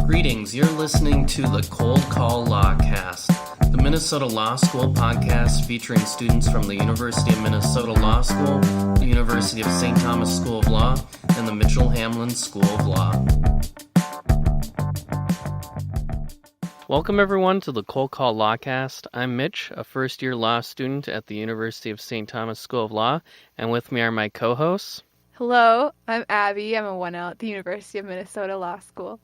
Greetings, you're listening to the Cold Call Lawcast, the Minnesota Law School podcast featuring students from the University of Minnesota Law School, the University of St. Thomas School of Law, and the Mitchell-Hamline School of Law. Welcome everyone to the Cold Call Lawcast. I'm Mitch, a first-year law student at the University of St. Thomas School of Law, and with me are my co-hosts. Hello, I'm Abby. I'm a 1L at the University of Minnesota Law School.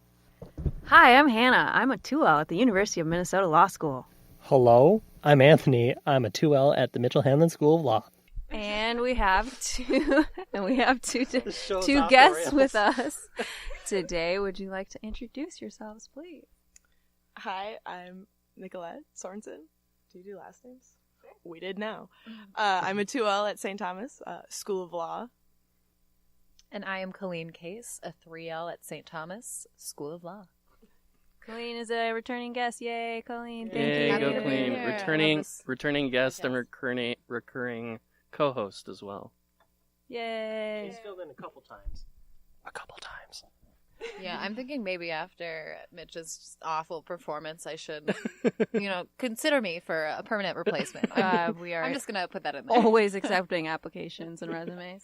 Hi, I'm Hannah. I'm a 2L at the University of Minnesota Law School. Hello, I'm Anthony. I'm a 2L at the Mitchell-Hamline School of Law. And we have two guests with us today. Would you like to introduce yourselves, please? Hi, I'm Nicolette Sorensen. Do you do last names? We did now. I'm a 2L at St. Thomas School of Law. And I am Colleen Case, a 3L at St. Thomas School of Law. Colleen is a returning guest. Yay, Colleen. Thank Yay, you. go Colleen. Returning guest and recurring co-host as well. Yay. She's filled in a couple times. Yeah, I'm thinking maybe after Mitch's awful performance, I should, consider me for a permanent replacement. We are I'm just going to put that in there. always accepting applications and resumes.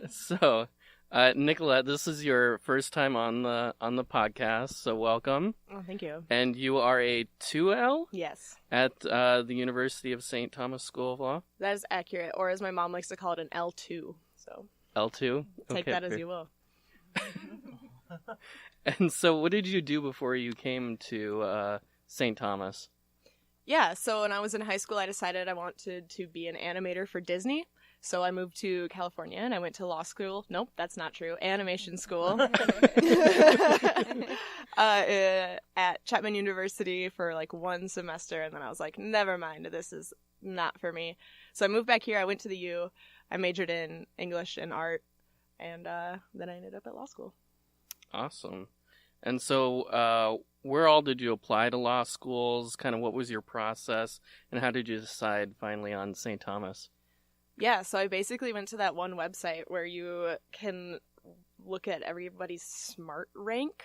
So, Nicolette, this is your first time on the podcast, so welcome. Oh, thank you. And you are a 2L Yes, at the University of St. Thomas School of Law? that is accurate, or as my mom likes to call it, an L2. So L2? take that as you will. And so what did you do before you came to St. Thomas? Yeah, so when I was in high school, I decided I wanted to be an animator for Disney. So I moved to California and I went to law school. Nope, that's not true. Animation school. At Chapman University for like one semester. And then I was like, never mind, this is not for me. So I moved back here. I went to the U. I majored in English and art. And then I ended up at law school. Awesome. And so where all did you apply to law schools? Kind of what was your process? And how did you decide finally on St. Thomas? Yeah, so I basically went to that one website where you can look at everybody's SMART rank,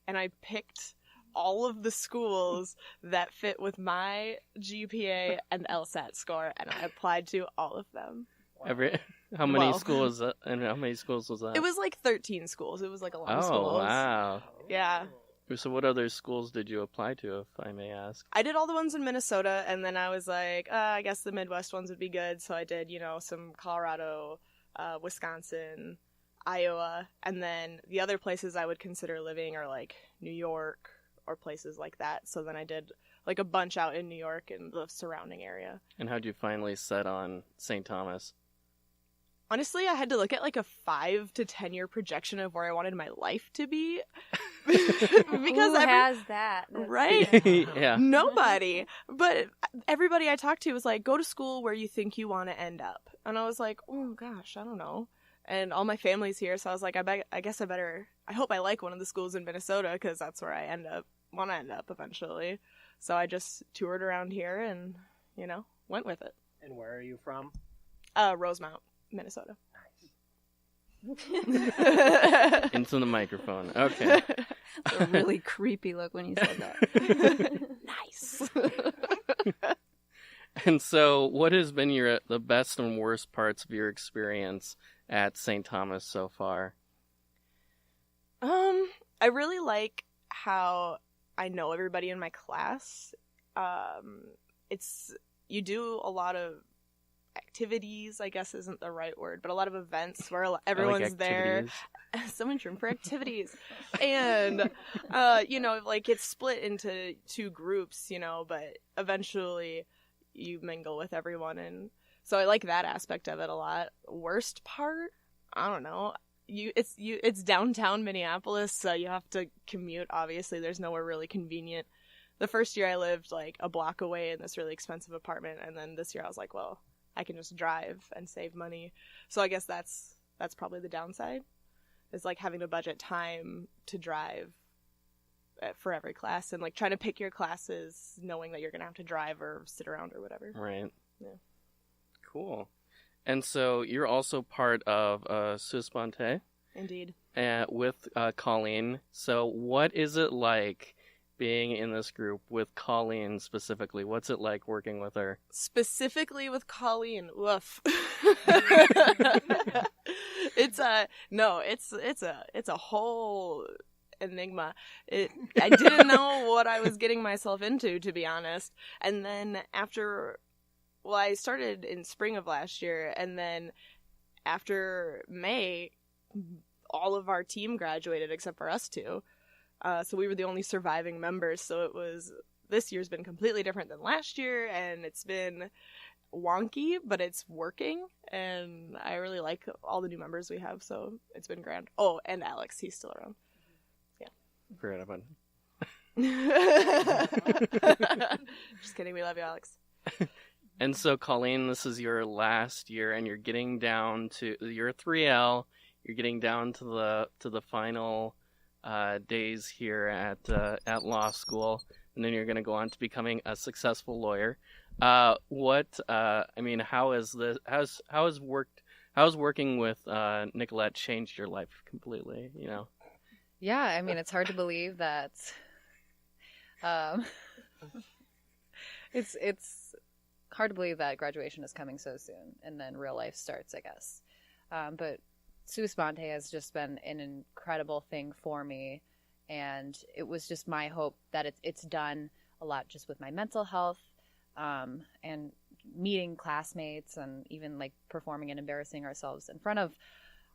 and I picked all of the schools that fit with my GPA and LSAT score, and I applied to all of them. How many schools was that? It was like 13 schools. It was like a lot of Oh, schools. wow. Yeah. So what other schools did you apply to, if I may ask? I did all the ones in Minnesota, and then I was like, I guess the Midwest ones would be good. So I did, some Colorado, Wisconsin, Iowa, and then the other places I would consider living are like New York or places like that. So then I did like a bunch out in New York and the surrounding area. And how'd you finally set on St. Thomas? Honestly, I had to look at like a 5 to 10 year projection of where I wanted my life to be. Because Who has that? Right? Yeah. Nobody. But everybody I talked to was like, go to school where you think you want to end up. And I was like, oh gosh, I don't know. And all my family's here, so I was like, I hope I like one of the schools in Minnesota, because that's where I want to end up eventually. So I just toured around here and, went with it. And where are you from? Rosemount, Minnesota. Into the microphone. Okay. It's a really creepy look when you said that. Nice. And so what has been the best and worst parts of your experience at St. Thomas so far? I really like how I know everybody in my class. You do a lot of activities, I guess isn't the right word, but a lot of events where everyone's there. So much room for activities. And, it's split into two groups, but eventually you mingle with everyone. And so I like that aspect of it a lot. Worst part? I don't know. It's downtown Minneapolis, so you have to commute. Obviously, there's nowhere really convenient. The first year I lived like a block away in this really expensive apartment, and then this year I was like, well, I can just drive and save money. So I guess that's probably the downside, is like having to budget time to drive for every class, and like trying to pick your classes knowing that you're gonna have to drive or sit around or whatever. Right. Yeah. Cool. And so you're also part of Sua Sponte. Indeed. with Colleen. So what is it like being in this group with Colleen specifically? What's it like working with her? Specifically with Colleen, woof. It's a whole enigma. I didn't know what I was getting myself into, to be honest. And then I started in spring of last year, and then after May, all of our team graduated except for us two. So we were the only surviving members. So this year's been completely different than last year, and it's been wonky, but it's working, and I really like all the new members we have, so it's been grand. Oh, and Alex, he's still around. Yeah. Forgot about him. Just kidding, we love you, Alex. And so, Colleen, this is your last year, and you're getting down to your 3L. You're getting down to the final days here at law school, and then you're going to go on to becoming a successful lawyer. How has working with Nicolette changed your life completely? You know. Yeah, I mean, it's hard to believe that. It's hard to believe that graduation is coming so soon, and then real life starts, I guess. But Sua Sponte has just been an incredible thing for me, and it was just my hope that it's done a lot just with my mental health, and meeting classmates, and even like performing and embarrassing ourselves in front of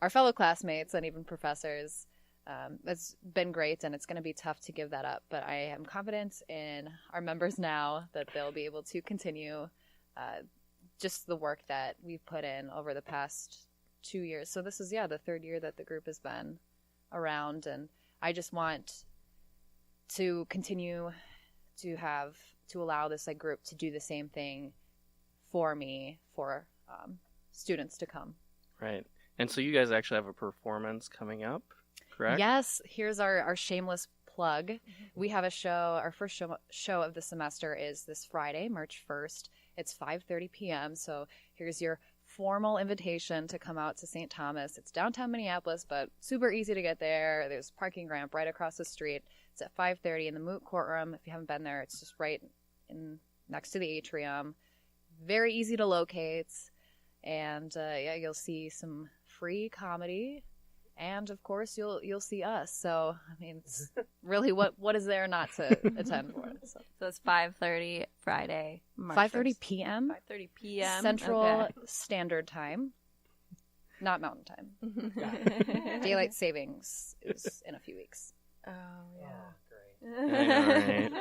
our fellow classmates and even professors. It's been great, and it's going to be tough to give that up, but I am confident in our members now that they'll be able to continue just the work that we've put in over the past 2 years. So this is, the third year that the group has been around, and I just want to continue to allow this group to do the same thing for me, for students to come. Right. And so you guys actually have a performance coming up, correct? Yes. Here's our shameless plug. Mm-hmm. We have a show. Our first show of the semester is this Friday, March 1st. It's 5:30 p.m. So here's your formal invitation to come out to St. Thomas. It's downtown Minneapolis, but super easy to get there. There's a parking ramp right across the street. It's at 5:30 in the Moot Courtroom. If you haven't been there, it's just right next to the atrium. Very easy to locate. And you'll see some free comedy, and of course you'll see us. So I mean, it's really what is there not to attend for? So it's 5:30 Friday, March 5:30 p.m. 5:30 p.m. Central Standard Time, not Mountain Time. Daylight savings is in a few weeks. Oh yeah. Oh, great. I know, right?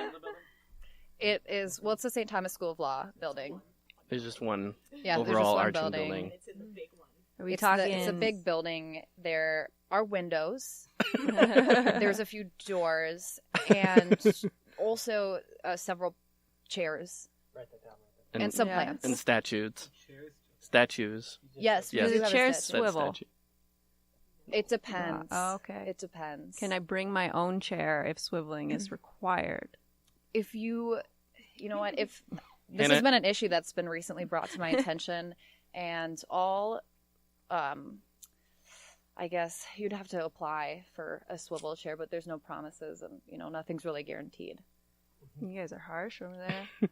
It is. Well, it's the St. Thomas School of Law building. There's just one there's overall just one arching building. building. It's in the big one. Are we It's a big building. There are windows. There's a few doors, and also several chairs. Write that down. And some plants. And statues. Yes. Yes. we do The have a chairs statue. swivel. Statue. It depends. Oh, okay. It depends. Can I bring my own chair if swiveling is required? If you know what, if this Hannah- has been an issue that's been recently brought to my attention, and I guess you'd have to apply for a swivel chair, but there's no promises, and nothing's really guaranteed. You guys are harsh over there.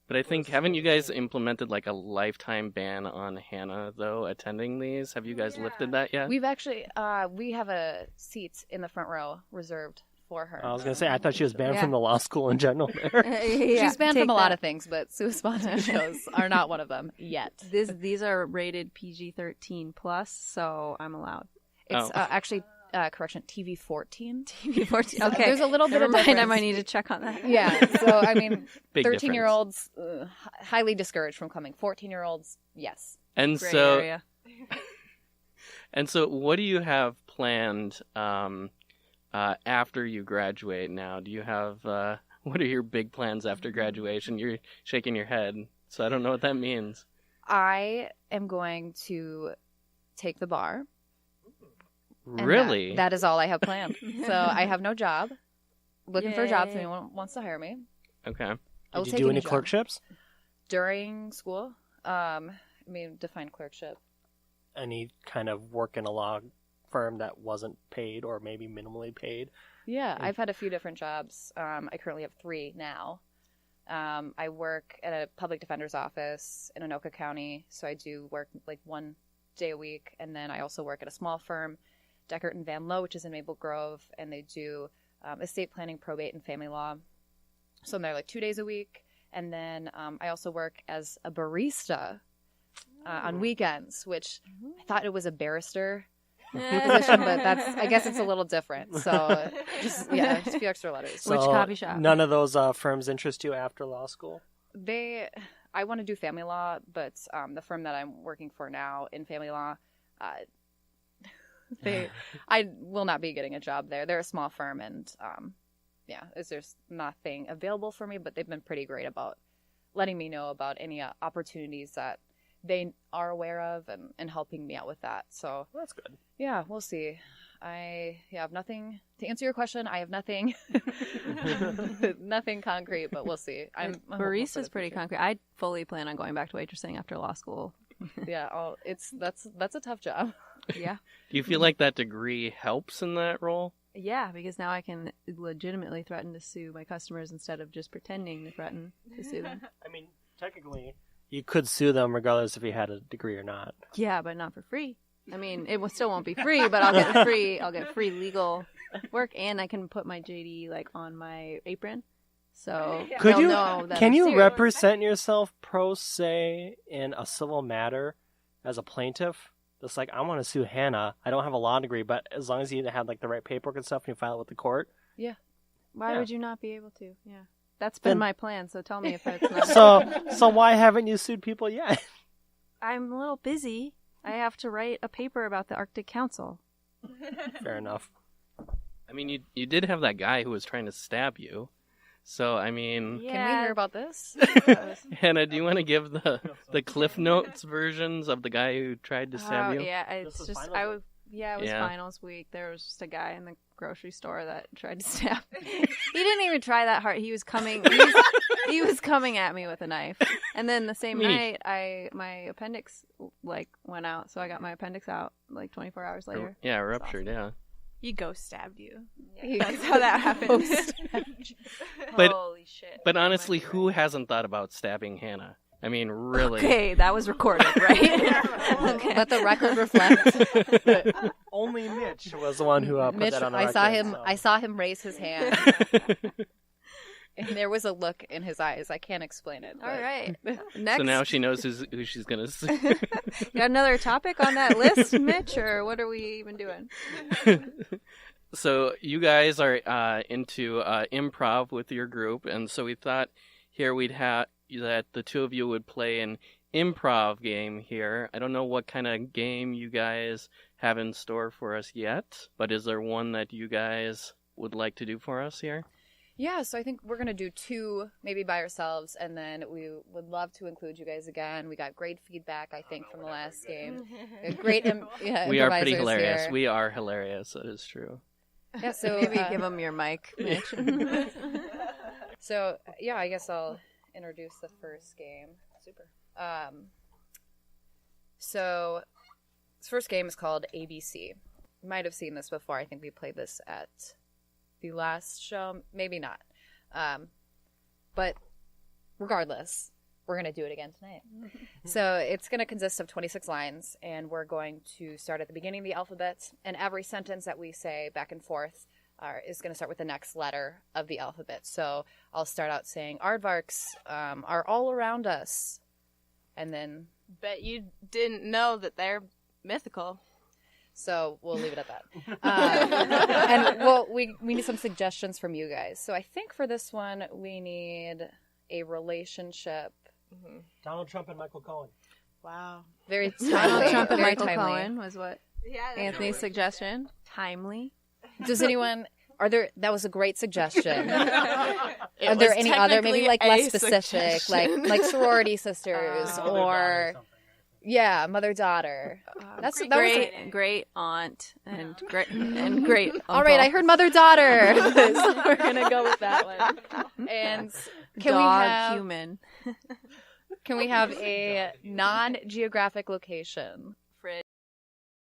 But I think, haven't you guys implemented a lifetime ban on Hannah, though, attending these? Have you guys lifted that yet? We've actually, we have a seat in the front row reserved for her. I was going to say, I thought she was banned from the law school in general there. She's banned from a lot of things, but Sua Sponte shows are not one of them yet. These are rated PG-13 plus, so I'm allowed. It's actually, TV-14. TV-14. So Okay, there's a little bit of difference. I might need to check on that. Yeah, so I mean, Big 13-year-olds highly discouraged from coming. 14-year-olds, yes. And Gray so, area. and so, what do you have planned after you graduate? Now, do you have what are your big plans after graduation? You're shaking your head, so I don't know what that means. I am going to take the bar. And Really? That is all I have planned. So I have no job. Looking for a job if anyone wants to hire me. Okay. I will Did you take do any job. clerkships? During school? Define clerkship. Any kind of work in a law firm that wasn't paid or maybe minimally paid? Yeah, I've had a few different jobs. I currently have 3 now. I work at a public defender's office in Anoka County, so I do work like 1 day a week. And then I also work at a small firm, Deckert and Van Lowe, which is in Maple Grove, and they do estate planning, probate, and family law. So I'm there like 2 days a week. And then I also work as a barista on weekends, which I thought it was a barrister position, but I guess it's a little different. So just a few extra letters. So Which coffee shop? None of those firms interest you after law school? I want to do family law, but the firm that I'm working for now in family law, I will not be getting a job there. They're a small firm, and there's nothing available for me, but they've been pretty great about letting me know about any opportunities that they are aware of and helping me out with that. So Well, that's good. yeah, we'll see. I have nothing to answer your question. I have nothing, nothing concrete, but we'll see. I'm hopeful for Barista's the pretty future. concrete. I fully plan on going back to waitressing after law school. Yeah, that's a tough job. Yeah. Do you feel like that degree helps in that role? Yeah, because now I can legitimately threaten to sue my customers instead of just pretending to threaten to sue them. I mean, technically, you could sue them regardless if you had a degree or not. Yeah, but not for free. I mean, still won't be free, but I'll get free legal work, and I can put my JD like on my apron. So Could they'll you? know that Can I'm you serious. represent yourself pro se in a civil matter as a plaintiff? Just like, I want to sue Hannah. I don't have a law degree, but as long as you had like the right paperwork and stuff, and you file it with the court. Why Yeah. would you not be able to? Yeah, that's been Then- my plan. So tell me if it's not. So why haven't you sued people yet? I'm a little busy. I have to write a paper about the Arctic Council. Fair enough. I mean, you did have that guy who was trying to stab you. So, I mean, Can we hear about this? Hannah, do you want to give the Cliff Notes versions of the guy who tried to stab you? Yeah, This it's was just finals I week? was. Yeah, it was Yeah. finals week. There was just a guy in the grocery store that tried to stab me. He didn't even try that hard. He was coming. He was coming at me with a knife. And then the same Neat. night, my appendix like went out, so I got my appendix out like 24 hours later. Yeah, ruptured, yeah. He ghost stabbed you. He- That's how that happened. But- Holy shit! But honestly, who hasn't thought about stabbing Hannah? I mean, really. Okay, that was recorded, right? Okay. Let the record reflect. Only Mitch was the one who put Mitch, that on the I record. saw him. so. I saw him raise his hand, and there was a look in his eyes. I can't explain it. All but- right. Next, So now she knows who she's going to sue. you got another topic on that list, Mitch, or what are we even doing? So you guys are into improv with your group, and so we thought here we'd have that the two of you would play an improv game here. I don't know what kind of game you guys have in store for us yet, but is there one that you guys would like to do for us here? Yeah, so I think we're going to do 2, maybe by ourselves, and then we would love to include you guys again. We got great feedback, I think, from the last game. Great We are pretty improvisers hilarious. here. We are hilarious. That is true. Yeah, so, Maybe give him your mic, Mitch. So, yeah, I guess I'll introduce the first game. Super. So, this first game is called ABC. You might have seen this before. I think we played this at the last show. Maybe not. But regardless, we're going to do it again tonight. So it's going to consist of 26 lines, and we're going to start at the beginning of the alphabet, and every sentence that we say back and forth is going to start with the next letter of the alphabet. So I'll start out saying, aardvarks are all around us. And then, Bet you didn't know that they're mythical. so we'll leave it at that. And well, we need some suggestions from you guys. So I think for this one, we need a relationship. Donald Trump and Michael Cohen. Wow. Very timely. Donald Trump and very Michael timely. Cohen was what Yeah. Anthony's suggestion. Timely. Does anyone? That was a great suggestion. It Are there was any other, maybe technically like a less specific, suggestion. like sorority sisters or mother daughter? That was Great aunt and great uncle. all right. I heard mother daughter, so we're gonna go with that one. And can Dog human. we have a non-geographic location?